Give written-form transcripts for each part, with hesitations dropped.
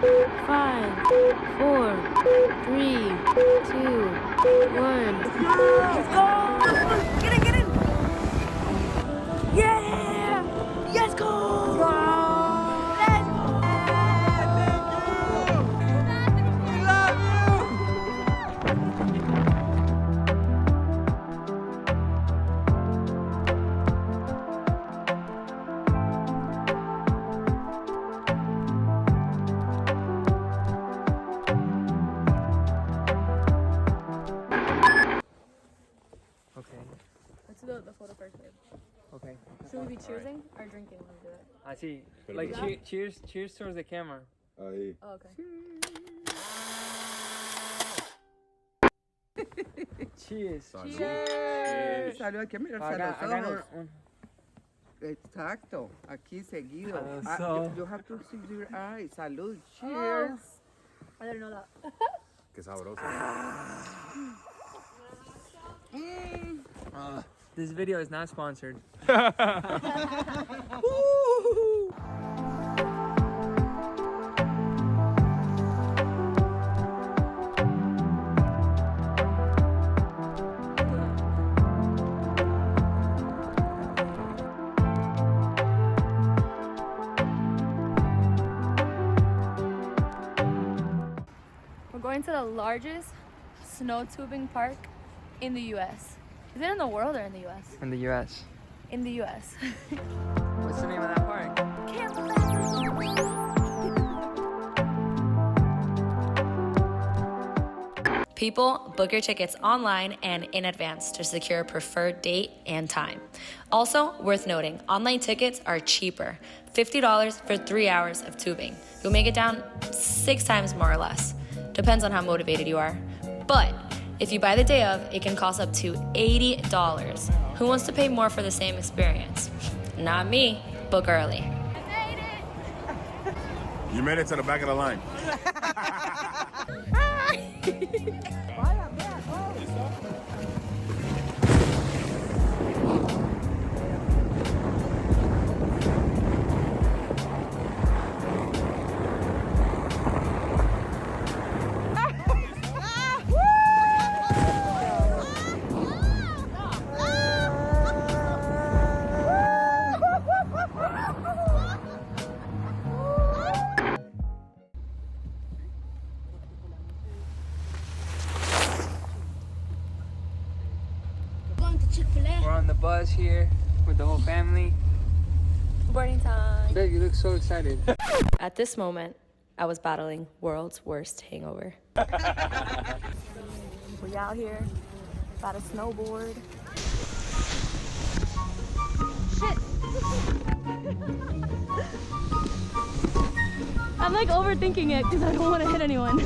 5, 4, 3, 2, 1. Let's go! Get in, get in! Yeah! Let's go! Let's go! We love Okay. Let's do the photo first, babe. Okay. Should we be cheersing or drinking when we do it? I see. Like cheers towards the camera. Ahí. Oh, okay. Cheers. Salud, hay que mirarse a los ojos. Exacto, aquí seguido. You have to see your eyes. Salud, cheers. I didn't know that. Qué sabroso. This video is not sponsored. We're going to the largest snow tubing park in the U.S. Is it in the world or in the U.S.? In the U.S. In the U.S. What's the name of that park? People, book your tickets online and in advance to secure a preferred date and time. Also, worth noting, online tickets are cheaper. $50 for 3 hours of tubing. You'll make it down 6 times more or less. Depends on how motivated you are. But if you buy the day of, it can cost up to $80. Who wants to pay more for the same experience? Not me. Book early. You made it to the back of the line. We're on the bus here with the whole family. Boarding time. Babe, you look so excited. At this moment, I was battling world's worst hangover. We out here, about to snowboard. Shit! I'm like overthinking it because I don't want to hit anyone.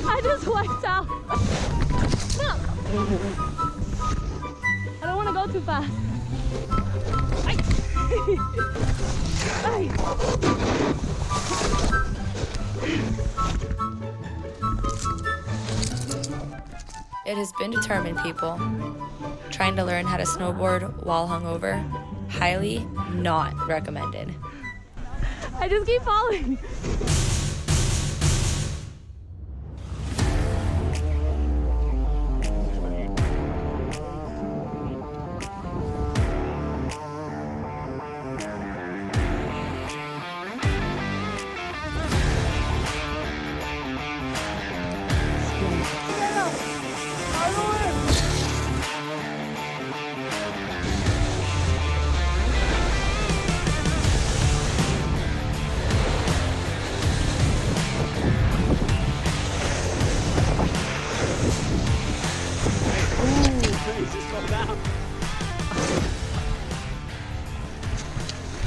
I just wiped out. I don't want to go too fast. It has been determined, people. Trying to learn how to snowboard while hungover, highly not recommended. I just keep falling.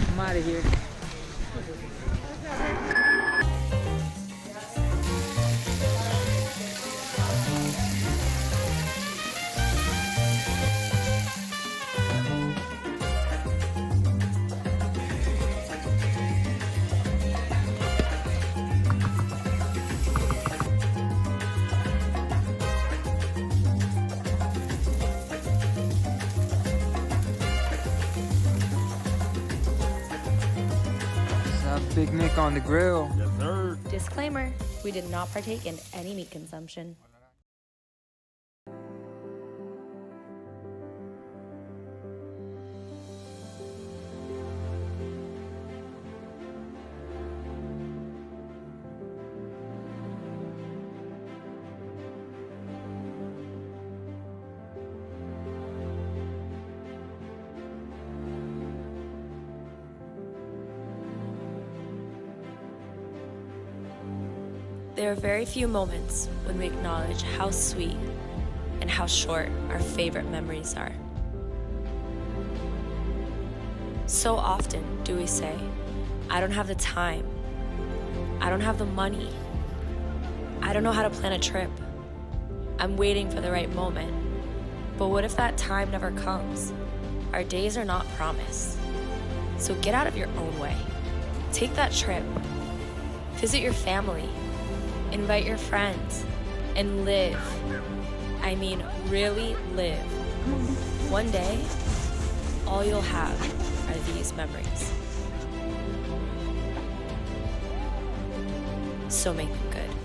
I'm out of here. Picnic on the grill. Yes, sir. Disclaimer, we did not partake in any meat consumption. There are very few moments when we acknowledge how sweet and how short our favorite memories are. So often do we say, I don't have the time, I don't have the money, I don't know how to plan a trip, I'm waiting for the right moment. But what if that time never comes? Our days are not promised. So get out of your own way. Take that trip. Visit your family. Invite your friends. And live. I mean, really live. One day, all you'll have are these memories. So make them good.